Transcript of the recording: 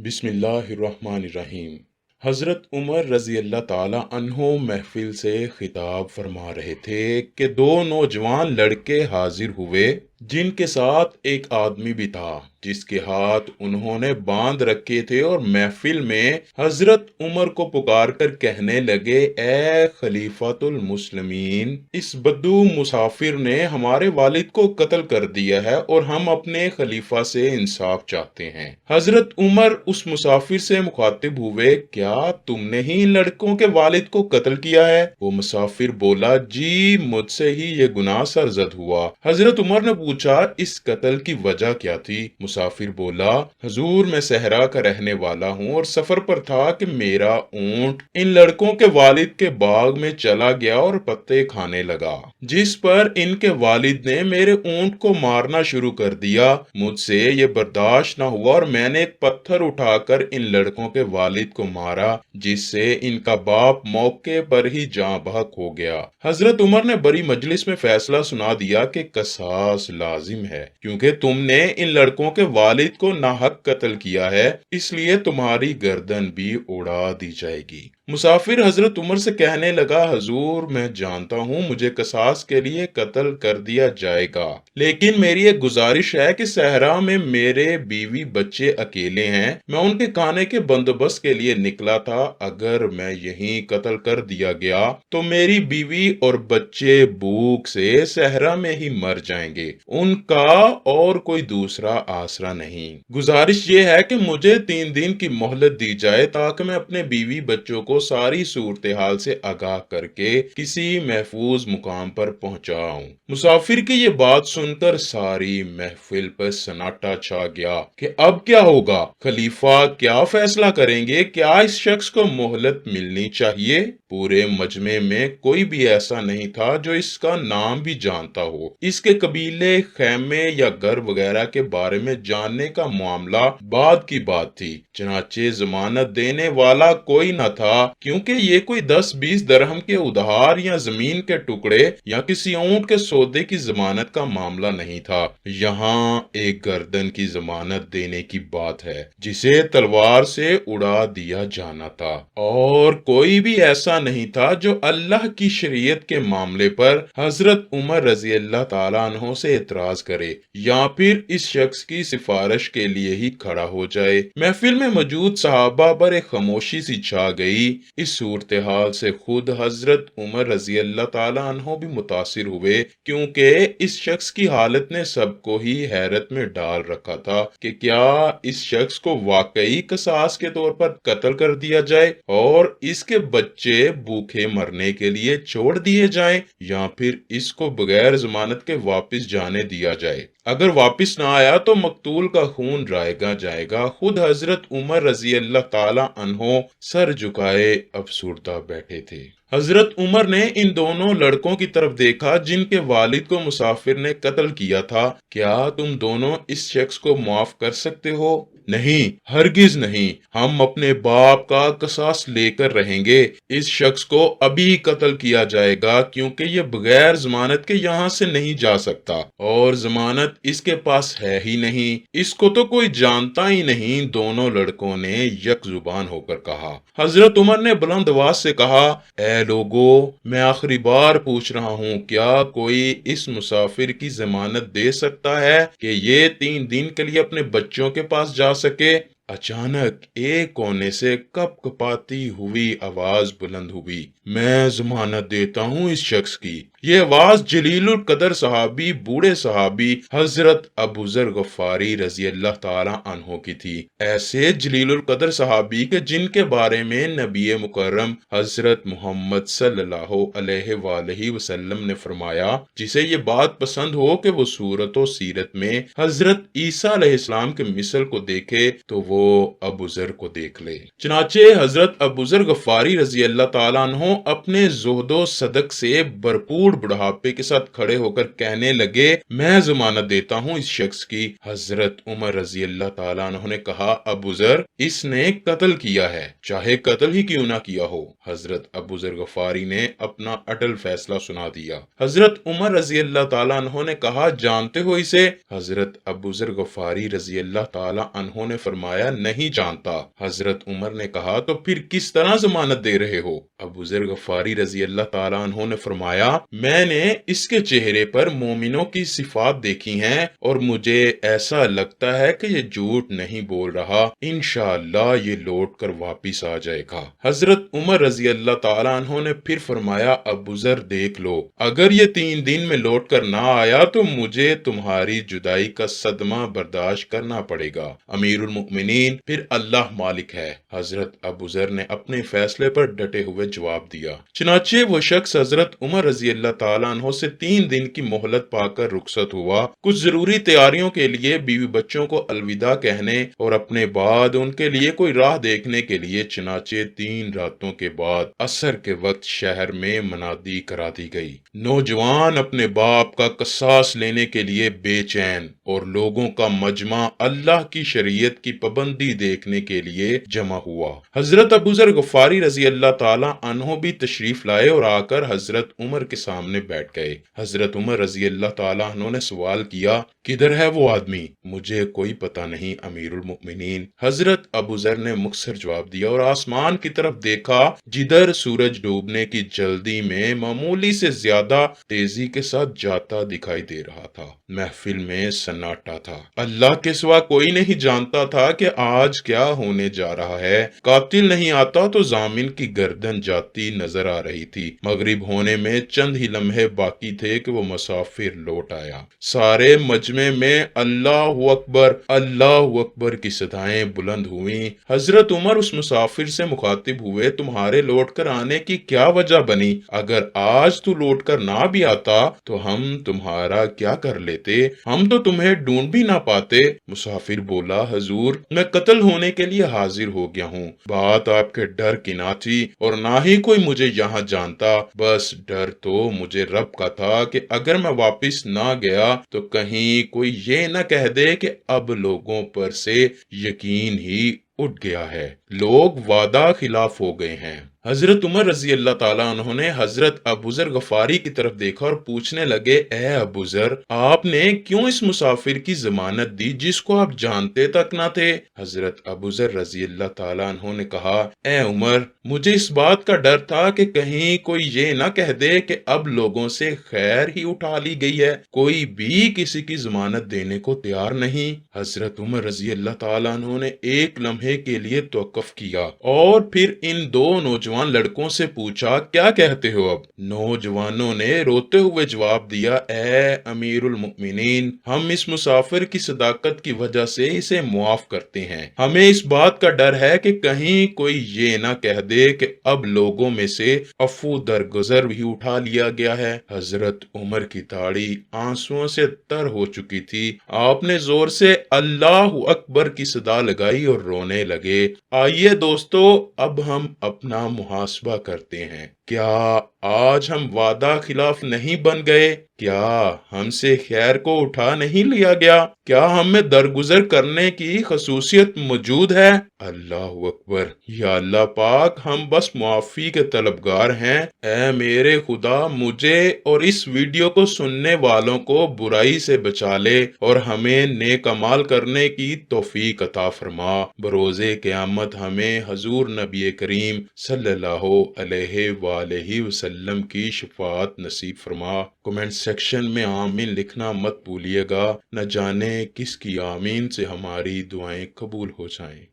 बिस्मिल्लाहिर्रहमानिर्रहीम। हजरत उमर रजी अल्लाह ताला अन्हो महफिल से खिताब फरमा रहे थे कि दो नौजवान लड़के हाजिर हुए जिनके साथ एक आदमी भी था जिसके हाथ उन्होंने बांध रखे थे और महफिल में हजरत उमर को पुकार कर कहने लगे, ए खलीफातुल मुस्लिमीन, इस बद्दू मुसाफिर ने हमारे वालिद को कत्ल कर दिया है और हम अपने खलीफा से इंसाफ चाहते हैं। हजरत उमर उस मुसाफिर से मुखातिब हुए, क्या तुमने ही इन लड़कों के वालिद को कत्ल किया है? वो मुसाफिर बोला, जी मुझसे ही ये गुनाह सरजद हुआ। हजरत उमर ने पूछा, इस कत्ल की वजह क्या थी? मुसाफिर बोला, हजूर मैं सहरा का रहने वाला हूँ और सफर पर था कि मेरा ऊंट इन लड़कों के वालिद के बाग में चला गया और पत्ते खाने लगा, जिस पर इनके वालिद ने मेरे ऊंट को मारना शुरू कर दिया। मुझसे ये बर्दाश्त न हुआ और मैंने एक पत्थर उठाकर इन लड़कों के वालिद को मारा, जिससे इनका बाप मौके पर ही जाँ बहक हो गया। हजरत उमर ने बड़ी मजलिस में फैसला सुना दिया कि कसास लाजिम है, क्योंकि तुमने इन लड़कों के वालिद को नाहक कत्ल किया है, इसलिए तुम्हारी गर्दन भी उड़ा दी जाएगी। मुसाफिर हजरत उमर से कहने लगा, हजूर मैं जानता हूँ मुझे कसास के लिए कत्ल कर दिया जाएगा, लेकिन मेरी एक गुजारिश है कि सहरा में मेरे बीवी बच्चे अकेले हैं, मैं उनके खाने के बंदोबस्त के लिए निकला था। अगर मैं यहीं कत्ल कर दिया गया तो मेरी बीवी और बच्चे भूख से सहरा में ही मर जाएंगे, उनका और कोई दूसरा आसरा नहीं। गुजारिश ये है कि मुझे 3 दिन की मोहलत दी जाए ताकि मैं अपने बीवी बच्चों को सारी सूरत हाल से आगाह करके किसी महफूज मुकाम पर पहुंचाऊं। मुसाफिर की ये बात सुनकर सारी महफिल पर सन्नाटा छा गया कि अब क्या होगा, खलीफा क्या फैसला करेंगे, क्या इस शख्स को मोहलत मिलनी चाहिए? पूरे मजमे में कोई भी ऐसा नहीं था जो इसका नाम भी जानता हो। इसके कबीले, खैमे या घर वगैरह के बारे में जानने का मामला बाद की बात थी। चनाचे जमानत देने वाला कोई न था, क्योंकि ये कोई 10-20 दरहम के उधार या जमीन के टुकड़े या किसी ऊंट के सौदे की जमानत का मामला नहीं था। यहाँ एक गर्दन की जमानत देने की बात है, जिसे तलवार से उड़ा दिया जाना था। और कोई भी ऐसा नहीं था जो अल्लाह की शरीयत के मामले पर हजरत उमर रजी अल्लाह ताला अन्हो से एतराज करे या फिर इस शख्स की सिफारिश के लिए ही खड़ा हो जाए। महफिल में मौजूद सहाबा पर एक खामोशी सी छा गई। इस सूरत हाल से खुद हजरत उमर रजी अल्लाह ताला अन्हो भी मुतासिर हुए, क्योंकि इस शख्स की हालत ने सबको ही हैरत में डाल रखा था कि क्या इस शख्स को वाकई कसास के तौर पर कत्ल कर दिया जाए और इसके बच्चे भूखे मरने के लिए छोड़ दिए जाएं, या फिर इसको बगैर जमानत के वापस जाने दिया जाए। अगर वापस ना आया तो मकतूल का खून रायगा जाएगा। खुद हजरत उमर रजी अल्लाह ताला अन्हो सर झुकाए अफसुर्दा बैठे थे। हजरत उमर ने इन दोनों लड़कों की तरफ देखा जिनके वालिद को मुसाफिर ने कत्ल किया था। क्या तुम दोनों इस शख्स को माफ कर सकते हो? नहीं, हरगिज नहीं, हम अपने बाप का कसास लेकर रहेंगे। इस शख्स को अभी कत्ल किया जाएगा, क्योंकि ये बगैर जमानत के यहाँ से नहीं जा सकता और जमानत इसके पास है ही नहीं, इसको तो कोई जानता ही नहीं। दोनों लड़कों ने यक जुबान होकर कहा। हजरत उमर ने बुलंद आवाज से कहा, ए लोगो, मैं आखिरी बार पूछ रहा हूँ, क्या कोई इस मुसाफिर की जमानत दे सकता है कि ये 3 दिन के लिए अपने बच्चों के पास जा सके? अचानक एक कोने से कपकपाती हुई आवाज बुलंद हुई, मैं जमानत देता हूँ इस शख्स की। ये आवाज जलीलुल कदर सहाबी, बूढ़े सहाबी हजरत अबू जर गफ्फारी रजी अल्लाह ताला अन्हो की थी। ऐसे जलीलुल कदर सहाबी के जिनके बारे में नबी मुकर्रम हजरत मोहम्मद सल्लल्लाहु अलैहि वसल्लम ने फरमाया, जिसे ये बात पसंद हो कि वो सूरत और सीरत में हजरत ईसा अलैहिस्सलाम के मिसल को देखे तो वो अबू जर को देख ले। चनाचे हजरत अबू जर गफ्फारी रजी अल्लाह ताला अन्हो अपने जोहदो सदक से भरपूर बुढ़ापे के साथ खड़े होकर कहने लगे, मैं जमानत देता हूँ इस शख्स की। हजरत उमर रजी अल्लाह ताला अन्हो ने कहा, अबू जर, इसने कत्ल किया है, चाहे कत्ल ही क्यों ना किया हो। हजरत अबू जर गफ्फारी ने अपना अटल फैसला सुना दिया। हजरत उमर रजी अल्लाह ताला अन्हो ने कहा, जानते हो इसे? हजरत अबू जर गफ्फारी रजी अल्लाह ताला अन्हो ने फरमाया, نہیں جانتا۔ حضرت عمر نے کہا تو پھر کس طرح ضمانت دے رہے ہو؟ ابو ذر غفاری رضی اللہ تعالیٰ عنہ نے فرمایا میں نے اس کے چہرے پر مومنوں کی صفات دیکھی ہیں اور مجھے ایسا لگتا ہے کہ یہ جھوٹ نہیں بول رہا، انشاءاللہ یہ لوٹ کر واپس آ جائے گا۔ حضرت عمر رضی اللہ تعالیٰ عنہ نے پھر فرمایا ابو ذر دیکھ لو، اگر یہ 3 دن میں لوٹ کر نہ آیا تو مجھے تمہاری جدائی کا صدمہ برداشت کرنا پڑے گا۔ امیر المؤمنین پھر اللہ مالک ہے۔ حضرت ابو ذر نے اپنے فیصلے پر ڈٹے ہوئے جواب دیا۔ چنانچہ وہ شخص حضرت عمر رضی اللہ تعالیٰ عنہ سے 3 دن کی مہلت پا کر رخصت ہوا، کچھ ضروری تیاریوں کے لیے بیوی بچوں کو الوداع کہنے اور اپنے بعد ان کے لیے کوئی راہ دیکھنے کے لیے۔ چنانچہ 3 راتوں کے بعد عصر کے وقت شہر میں منادی کرا دی گئی۔ نوجوان اپنے باپ کا قصاص لینے کے لیے بے چین اور لوگوں کا مجمع اللہ کی شریعت کی پابندی دیکھنے کے لیے جمع ہوا۔ حضرت ابو ذر غفاری رضی اللہ تعالیٰ عنہ بھی تشریف لائے اور آ کر حضرت عمر کے سامنے بیٹھ گئے۔ حضرت عمر رضی اللہ تعالیٰ عنہ نے سوال کیا کدھر ہے وہ آدمی؟ مجھے کوئی پتہ نہیں امیر المؤمنین۔ حضرت ابو ذر نے مختصر جواب دیا اور آسمان کی طرف دیکھا جدھر سورج ڈوبنے کی جلدی میں معمولی سے زیادہ تیزی کے ساتھ جاتا دکھائی دے رہا تھا۔ محفل میں سناٹا تھا۔ اللہ کے سوا کوئی نہیں جانتا تھا کہ آج کیا ہونے جا رہا ہے۔ قاتل نہیں آتا تو ضامن کی گردن جاتی نظر آ رہی تھی۔ مغرب ہونے میں چند ہی لمحے باقی تھے کہ وہ مسافر لوٹ آیا۔ سارے مجمع میں اللہ اکبر کی صدائیں بلند ہوئیں۔ حضرت عمر اس مسافر سے مخاطب ہوئے تمہارے لوٹ کر آنے کی کیا وجہ بنی؟ اگر آج تو لوٹ کر نہ بھی آتا تو ہم تمہارا کیا کر لیتے؟ ہم تو تمہیں ڈھونڈ بھی نہ پاتے۔ مسافر بولا حضور میں قتل ہونے کے لیے حاضر ہو گیا ہوں۔ بات آپ کے ڈر کی نہ تھی اور نہ ہی کوئی مجھے یہاں جانتا، بس ڈر تو مجھے رب کا تھا کہ اگر میں واپس نہ گیا تو کہیں کوئی یہ نہ کہہ دے کہ اب لوگوں پر سے یقین ہی اٹھ گیا ہے، لوگ وعدہ خلاف ہو گئے ہیں۔ حضرت عمر رضی اللہ تعالیٰ عنہ نے حضرت ابو ذر غفاری کی طرف دیکھا اور پوچھنے لگے اے ابو ذر آپ نے کیوں اس مسافر کی ضمانت دی جس کو آپ جانتے تک نہ تھے؟ حضرت ابو ذر رضی اللہ تعالیٰ عنہ نے کہا اے عمر مجھے اس بات کا ڈر تھا کہ کہیں کوئی یہ نہ کہہ دے کہ اب لوگوں سے خیر ہی اٹھا لی گئی ہے، کوئی بھی کسی کی ضمانت دینے کو تیار نہیں۔ حضرت عمر رضی اللہ تعالیٰ عنہ نے ایک لمحے کے لیے توقف کیا اور پھر ان 2 نوجوان لڑکوں سے پوچھا کیا کہتے ہو؟ اب نوجوانوں نے روتے ہوئے جواب دیا اے امیر المؤمنین ہم اس مسافر کی صداقت کی وجہ سے اسے معاف کرتے ہیں، ہمیں اس بات کا ڈر ہے کہ کہیں کوئی یہ نہ کہہ دے کہ اب لوگوں میں سے عفو درگزر بھی اٹھا لیا گیا ہے۔ حضرت عمر کی داڑھی آنسوؤں سے تر ہو چکی تھی، آپ نے زور سے اللہ اکبر کی صدا لگائی اور رونے لگے۔ آئیے دوستو اب ہم اپنا محاسبہ کرتے ہیں، کیا آج ہم وعدہ خلاف نہیں بن گئے؟ کیا ہم سے خیر کو اٹھا نہیں لیا گیا؟ کیا ہم میں درگزر کرنے کی خصوصیت موجود ہے؟ اللہ اکبر، یا اللہ پاک ہم بس معافی کے طلبگار ہیں۔ اے میرے خدا مجھے اور اس ویڈیو کو سننے والوں کو برائی سے بچا لے اور ہمیں نیک اعمال کرنے کی توفیق عطا فرما۔ بروز قیامت ہمیں حضور نبی کریم صلی اللہ علیہ وآلہ وسلم کی شفاعت نصیب فرما۔ کمنٹ سیکشن میں آمین لکھنا مت بھولیے گا، نہ جانے کس کی آمین سے ہماری دعائیں قبول ہو جائیں۔